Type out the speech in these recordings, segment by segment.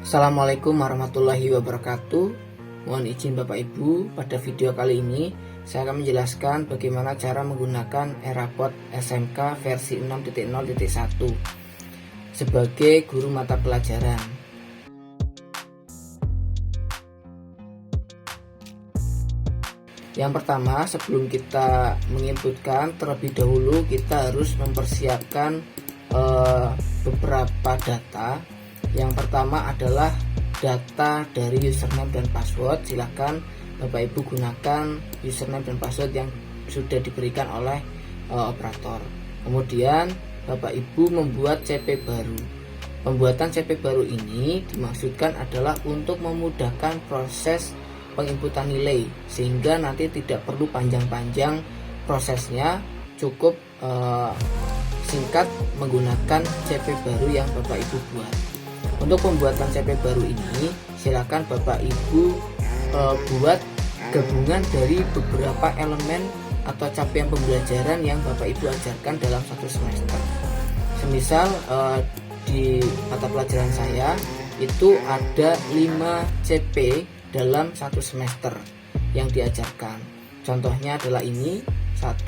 Assalamualaikum warahmatullahi wabarakatuh. Mohon izin Bapak Ibu, pada video kali ini saya akan menjelaskan bagaimana cara menggunakan Eraport SMK versi 6.0.1 sebagai guru mata pelajaran. Yang pertama, sebelum kita menginputkan, terlebih dahulu kita harus mempersiapkan beberapa data. Yang pertama adalah data dari username dan password. Silahkan Bapak Ibu gunakan username dan password yang sudah diberikan oleh operator. Kemudian Bapak Ibu membuat CP baru. Pembuatan CP baru ini dimaksudkan adalah untuk memudahkan proses penginputan nilai, sehingga nanti tidak perlu panjang-panjang prosesnya, cukup singkat menggunakan CP baru yang Bapak Ibu buat. Untuk pembuatan CP baru ini, silakan Bapak Ibu buat gabungan dari beberapa elemen atau capaian pembelajaran yang Bapak Ibu ajarkan dalam satu semester. Semisal di mata pelajaran saya itu ada 5 CP dalam satu semester yang diajarkan. Contohnya adalah ini: 1.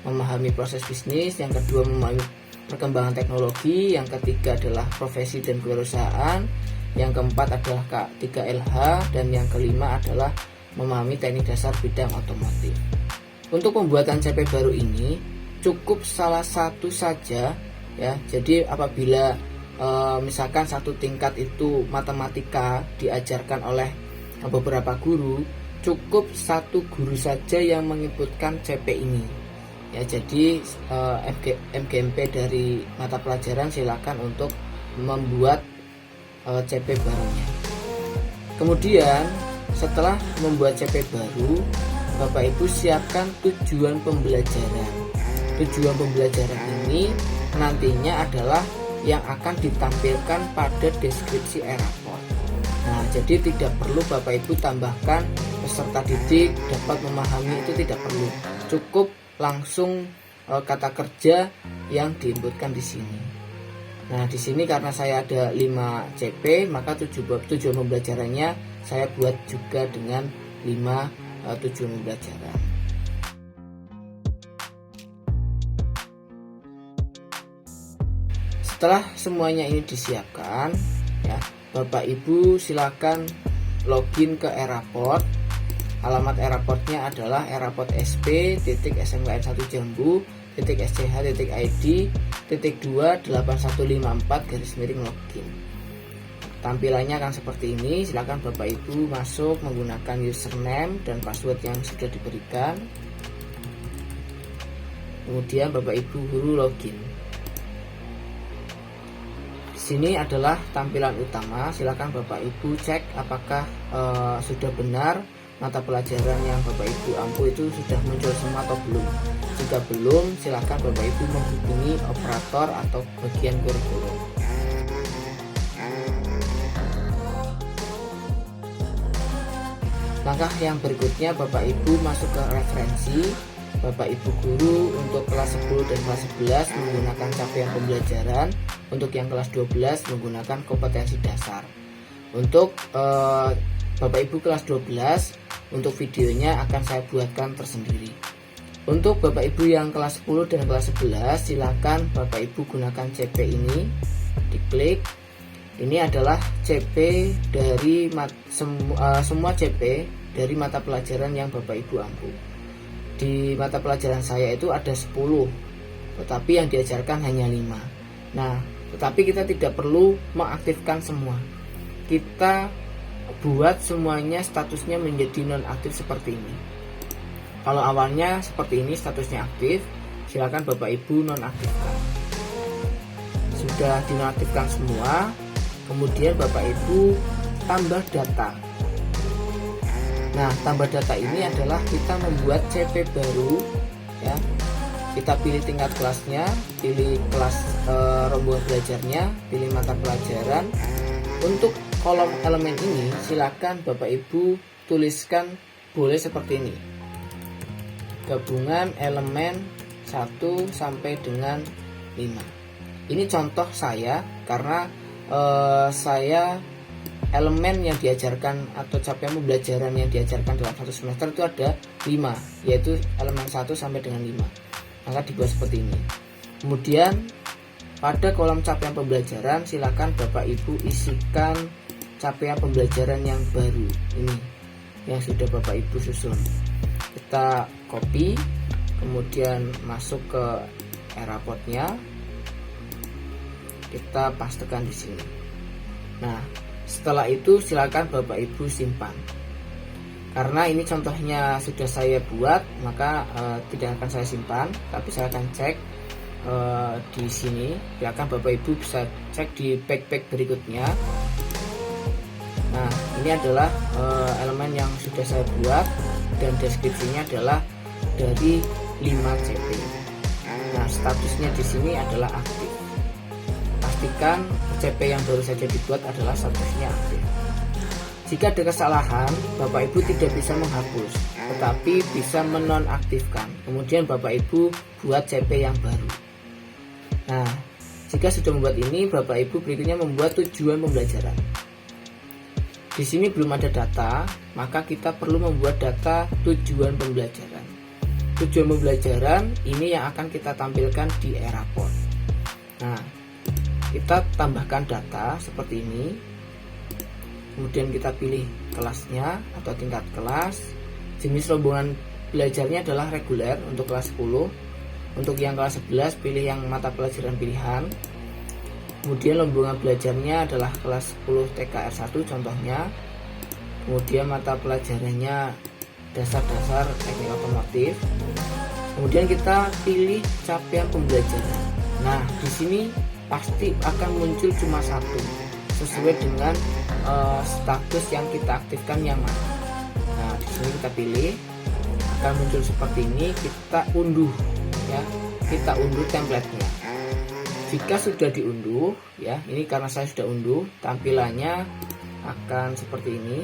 Memahami proses bisnis, yang kedua memahami perkembangan teknologi, yang ketiga adalah profesi dan kewirausahaan, yang keempat adalah 3LH, dan yang kelima adalah memahami teknik dasar bidang otomotif. Untuk pembuatan CP baru ini cukup salah satu saja ya. Jadi apabila misalkan satu tingkat itu matematika diajarkan oleh beberapa guru, cukup satu guru saja yang menginputkan CP ini ya. Jadi MGMP dari mata pelajaran silakan untuk membuat CP barunya. Kemudian setelah membuat CP baru, Bapak Ibu siapkan tujuan pembelajaran. Tujuan pembelajaran ini nantinya adalah yang akan ditampilkan pada deskripsi Eraport. Nah, jadi tidak perlu Bapak Ibu tambahkan peserta didik dapat memahami, itu tidak perlu. Cukup langsung kata kerja yang diinputkan di sini. Nah, di sini karena saya ada 5 CP, maka tujuan pembelajarannya saya buat juga dengan 5 tujuan pembelajaran. Setelah semuanya ini disiapkan ya, Bapak Ibu silakan login ke Eraport. Alamat Eraportnya adalah eraport.sp.smkn1jambu.sch.id.28154 Tampilannya akan seperti ini. Silakan Bapak Ibu masuk menggunakan username dan password yang sudah diberikan. Kemudian Bapak Ibu guru login. Sini adalah tampilan utama. Silakan Bapak Ibu cek apakah sudah benar mata pelajaran yang Bapak Ibu ampu itu sudah muncul semua atau belum. Jika belum, silakan Bapak Ibu menghubungi operator atau bagian kurikulum. Langkah yang berikutnya, Bapak Ibu masuk ke referensi. Bapak Ibu guru untuk kelas 10 dan kelas 11 menggunakan capaian pembelajaran. Untuk yang kelas 12 menggunakan kompetensi dasar. Untuk Bapak Ibu kelas 12, untuk videonya akan saya buatkan tersendiri. Untuk Bapak Ibu yang kelas 10 dan kelas 11, silakan Bapak Ibu gunakan CP ini, diklik. Ini adalah CP dari semua CP dari mata pelajaran yang Bapak Ibu ampu. Di mata pelajaran saya itu ada 10, tetapi yang diajarkan hanya 5. Nah, tetapi kita tidak perlu mengaktifkan semua. Kita buat semuanya statusnya menjadi nonaktif seperti ini. Kalau awalnya seperti ini statusnya aktif, silakan Bapak Ibu nonaktifkan. Sudah dinonaktifkan semua, kemudian Bapak Ibu tambah data. Nah, tambah data ini adalah kita membuat CP baru ya. Kita pilih tingkat kelasnya, pilih kelas rombongan belajarnya, pilih mata pelajaran. Untuk kolom elemen ini silakan Bapak Ibu tuliskan boleh seperti ini: gabungan elemen 1 sampai dengan 5. Ini contoh saya karena saya elemen yang diajarkan atau capaian pembelajaran yang diajarkan dalam satu semester itu ada 5, yaitu elemen 1 sampai dengan 5. Maka dibuat seperti ini. Kemudian pada kolom capaian pembelajaran silakan Bapak Ibu isikan capaian pembelajaran yang baru ini yang sudah Bapak Ibu susun. Kita copy, kemudian masuk ke Erapod-nya, kita pastekan di sini. Nah, setelah itu silakan Bapak Ibu simpan. Karena ini contohnya sudah saya buat, maka tidak akan saya simpan, tapi saya akan cek di sini. Silakan Bapak Ibu bisa cek di backpack berikutnya. Nah, ini adalah elemen yang sudah saya buat dan deskripsinya adalah dari 5 CP. Nah, statusnya di sini adalah aktif. Pastikan CP yang baru saja dibuat adalah statusnya aktif. Jika ada kesalahan, Bapak Ibu tidak bisa menghapus, tetapi bisa menonaktifkan. Kemudian Bapak Ibu buat CP yang baru. Nah, jika sudah membuat ini, Bapak Ibu berikutnya membuat tujuan pembelajaran. Di sini belum ada data, maka kita perlu membuat data tujuan pembelajaran. Tujuan pembelajaran ini yang akan kita tampilkan di Erapod. Nah, kita tambahkan data seperti ini. Kemudian kita pilih kelasnya atau tingkat kelas. Jenis rombongan belajarnya adalah reguler untuk kelas 10. Untuk yang kelas 11 pilih yang mata pelajaran pilihan. Kemudian rombongan belajarnya adalah kelas 10 TKR 1 contohnya. Kemudian mata pelajarannya dasar-dasar teknik otomotif. Kemudian kita pilih capaian pembelajaran. Nah, di sini pasti akan muncul cuma satu sesuai dengan status yang kita aktifkan yang mana. Nah, di sini kita pilih, akan muncul seperti ini. Kita unduh, ya, kita unduh template-nya. Jika sudah diunduh, ya, ini karena saya sudah unduh, tampilannya akan seperti ini.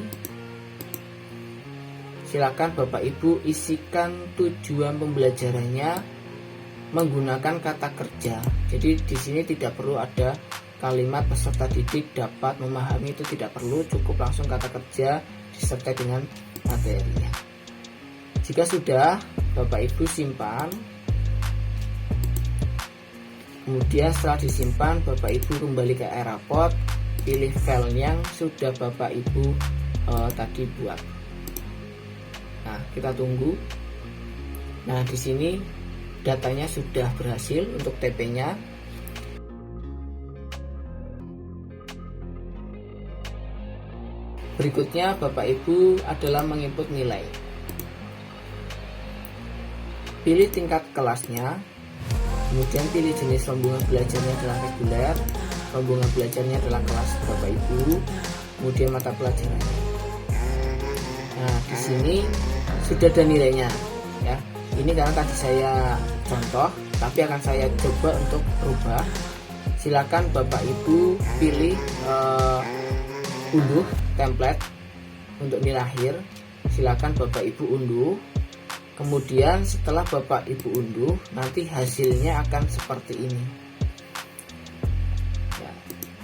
Silakan Bapak Ibu isikan tujuan pembelajarannya menggunakan kata kerja. Jadi di sini tidak perlu ada kalimat peserta didik dapat memahami, itu tidak perlu, cukup langsung kata kerja disertai dengan materinya. Jika sudah, Bapak Ibu simpan. Kemudian setelah disimpan, Bapak Ibu kembali ke Erapod, pilih file yang sudah Bapak Ibu tadi buat. Nah, kita tunggu. Nah, di sini datanya sudah berhasil untuk TP-nya. Berikutnya Bapak Ibu adalah menginput nilai. Pilih tingkat kelasnya, kemudian pilih jenis rombongan belajarnya adalah reguler, rombongan belajarnya adalah kelas Bapak Ibu, kemudian mata pelajarannya. Nah, di sini sudah ada nilainya, ya. Ini karena tadi saya contoh, tapi akan saya coba untuk rubah. Silakan Bapak Ibu pilih unduh template untuk nilai akhir. Silakan Bapak Ibu unduh. Kemudian setelah Bapak Ibu unduh, nanti hasilnya akan seperti ini. Ya,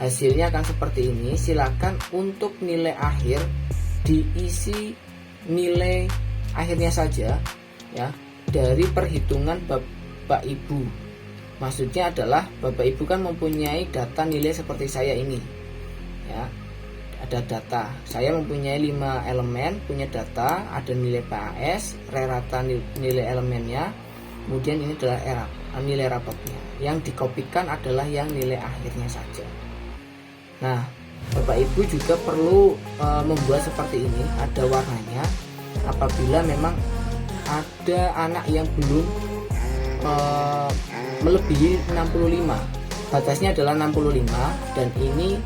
hasilnya akan seperti ini. Silakan untuk nilai akhir diisi nilai akhirnya saja, ya, dari perhitungan Bapak Ibu. Maksudnya adalah Bapak Ibu kan mempunyai data nilai seperti saya ini, ya. Ada data, saya mempunyai 5 elemen, punya data, ada nilai PAS, rata nilai elemennya, kemudian ini adalah nilai rapotnya. Yang dikopikan adalah yang nilai akhirnya saja. Nah, Bapak Ibu juga perlu membuat seperti ini, ada warnanya. Apabila memang ada anak yang belum melebihi 65, batasnya adalah 65, dan ini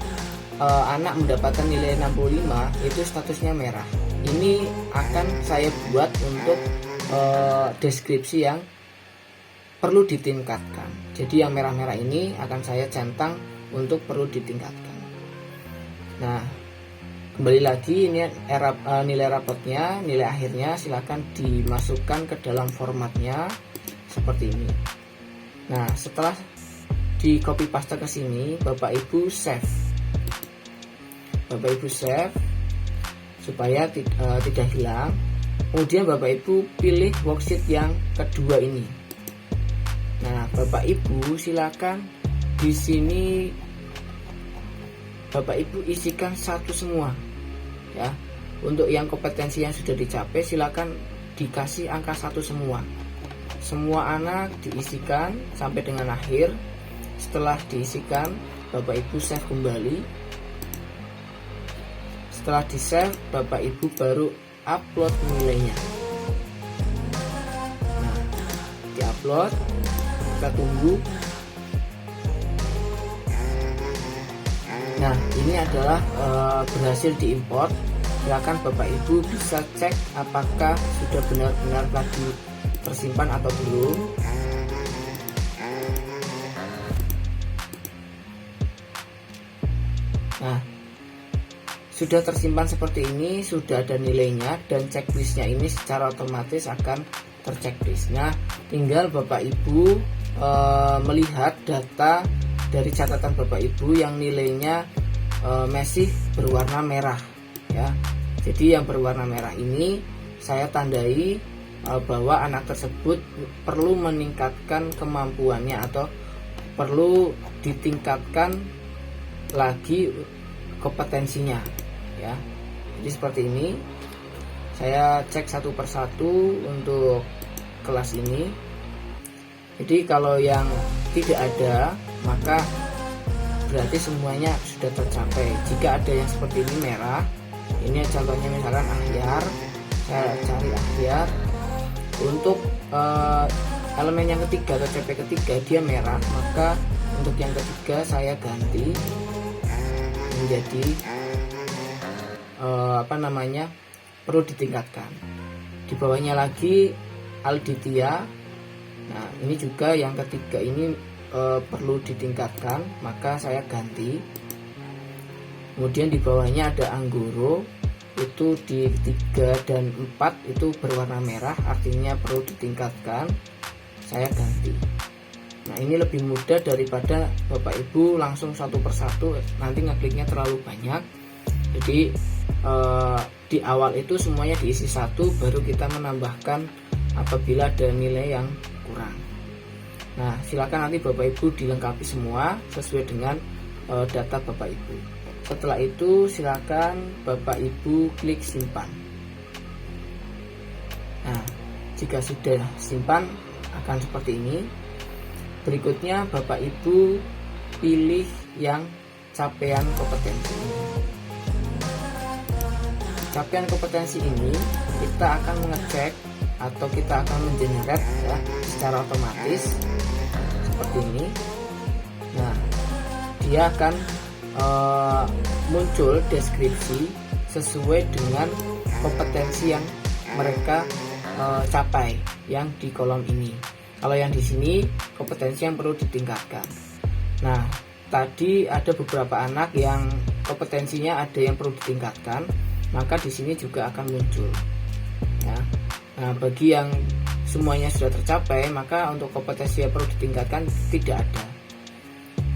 anak mendapatkan nilai 65, itu statusnya merah. Ini akan saya buat untuk deskripsi yang perlu ditingkatkan. Jadi yang merah-merah ini akan saya centang untuk perlu ditingkatkan. Nah, kembali lagi ini nilai rapotnya, nilai akhirnya silakan dimasukkan ke dalam formatnya seperti ini. Nah, setelah di copy paste ke sini, Bapak Ibu save. Bapak Ibu save supaya tidak hilang. Kemudian Bapak Ibu pilih worksheet yang kedua ini. Nah, Bapak Ibu silakan di sini Bapak Ibu isikan satu semua ya. Untuk yang kompetensi yang sudah dicapai silakan dikasih angka 1 semua. Semua anak diisikan sampai dengan akhir. Setelah diisikan, Bapak Ibu save kembali. Setelah di save, Bapak Ibu baru upload nilainya. Nah, diupload, kita tunggu. Nah, ini adalah berhasil diimport. Silakan Bapak Ibu bisa cek apakah sudah benar-benar lagi tersimpan atau belum. Nah, sudah tersimpan seperti ini, sudah ada nilainya, dan checklistnya ini secara otomatis akan terchecklist. Nah, tinggal Bapak Ibu melihat data dari catatan Bapak Ibu yang nilainya masih berwarna merah ya. Jadi yang berwarna merah ini saya tandai bahwa anak tersebut perlu meningkatkan kemampuannya atau perlu ditingkatkan lagi kompetensinya ya. Jadi seperti ini. Saya cek satu persatu untuk kelas ini. Jadi kalau yang tidak ada maka berarti semuanya sudah tercapai. Jika ada yang seperti ini merah, ini contohnya misalkan Ahyar, saya cari Ahyar. Untuk elemen yang ketiga atau CP ketiga dia merah, maka untuk yang ketiga saya ganti menjadi perlu ditingkatkan. Di bawahnya lagi Alditya. Nah, ini juga yang ketiga ini perlu ditingkatkan, maka saya ganti. Kemudian di bawahnya ada Anggoro, itu di 3 dan 4 itu berwarna merah, artinya perlu ditingkatkan, saya ganti. Nah, ini lebih mudah daripada Bapak Ibu langsung satu persatu, nanti ngekliknya terlalu banyak. Jadi di awal itu semuanya diisi satu, baru kita menambahkan apabila ada nilai yang kurang. Nah, silakan nanti Bapak Ibu dilengkapi semua sesuai dengan data Bapak Ibu. Setelah itu silakan Bapak Ibu klik simpan. Nah, jika sudah simpan akan seperti ini. Berikutnya Bapak Ibu pilih yang capaian kompetensi. Capaian kompetensi ini kita akan mengecek atau kita akan mengenerate ya, secara otomatis seperti ini. Nah, dia akan muncul deskripsi sesuai dengan kompetensi yang mereka capai yang di kolom ini. Kalau yang di sini kompetensi yang perlu ditingkatkan. Nah, tadi ada beberapa anak yang kompetensinya ada yang perlu ditingkatkan, maka di sini juga akan muncul. Ya. Nah, bagi yang semuanya sudah tercapai, maka untuk kompetensi yang perlu ditingkatkan tidak ada.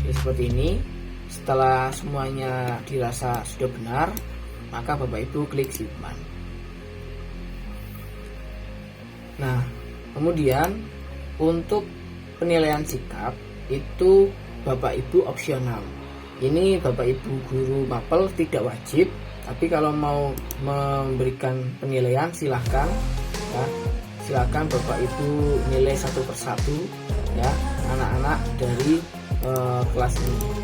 Ya, seperti ini. Setelah semuanya dirasa sudah benar, maka Bapak Ibu klik simpan. Nah, kemudian untuk penilaian sikap itu Bapak Ibu opsional. Ini Bapak Ibu guru mapel tidak wajib, tapi kalau mau memberikan penilaian silahkan ya. Silahkan Bapak Ibu nilai satu persatu ya anak-anak dari kelas ini.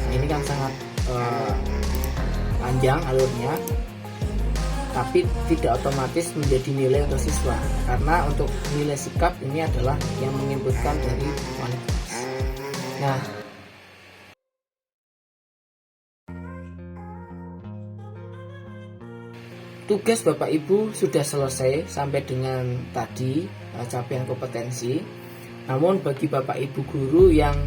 Nah, ini kan sangat panjang alurnya, tapi tidak otomatis menjadi nilai untuk siswa, karena untuk nilai sikap ini adalah yang menginputkan dari wali kelas. Nah, tugas Bapak Ibu sudah selesai sampai dengan tadi capaian kompetensi. Namun bagi Bapak Ibu guru yang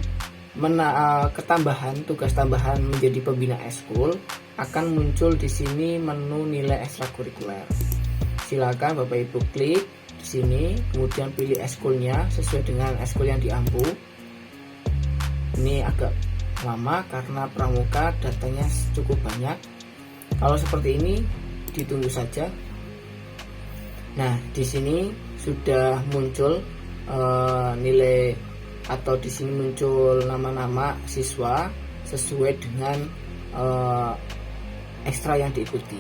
tugas tambahan menjadi pembina eskul, akan muncul di sini menu nilai ekstrakurikuler. Silakan Bapak Ibu klik di sini, kemudian pilih eskulnya sesuai dengan eskul yang diampu. Ini agak lama karena pramuka datanya cukup banyak. Kalau seperti ini ditunggu saja. Nah, di sini sudah muncul nilai, atau di sini muncul nama-nama siswa sesuai dengan ekstra yang diikuti.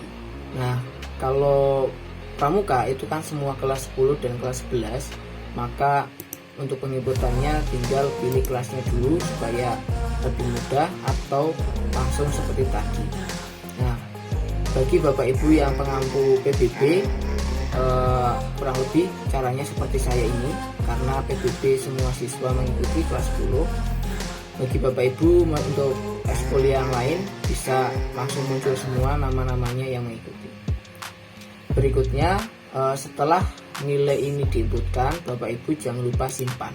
Nah, kalau pramuka itu kan semua kelas 10 dan kelas 11, maka untuk penginputannya tinggal pilih kelasnya dulu supaya lebih mudah, atau langsung seperti tadi. Nah, bagi Bapak Ibu yang pengampu PBB, kurang lebih caranya seperti saya ini, karena PBB semua siswa mengikuti kelas 10. Bagi Bapak Ibu untuk ekskul yang lain bisa langsung muncul semua nama-namanya yang mengikuti. Berikutnya, setelah nilai ini diinputkan, Bapak Ibu jangan lupa simpan.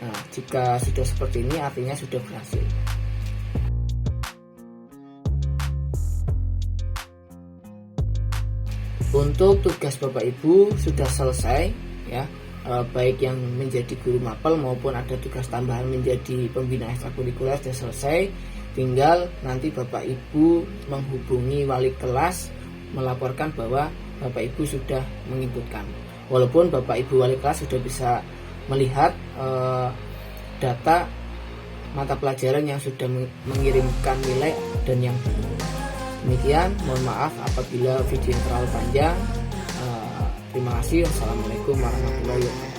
Nah, jika sudah seperti ini artinya sudah berhasil. Untuk tugas Bapak Ibu sudah selesai ya, baik yang menjadi guru mapel maupun ada tugas tambahan menjadi pembina ekstrakurikuler sudah selesai. Tinggal nanti Bapak Ibu menghubungi wali kelas melaporkan bahwa Bapak Ibu sudah menginputkan. Walaupun Bapak Ibu wali kelas sudah bisa melihat data mata pelajaran yang sudah mengirimkan nilai dan yang belum. Demikian, mohon maaf apabila video yang terlalu panjang. Terima kasih. Wassalamualaikum warahmatullahi wabarakatuh.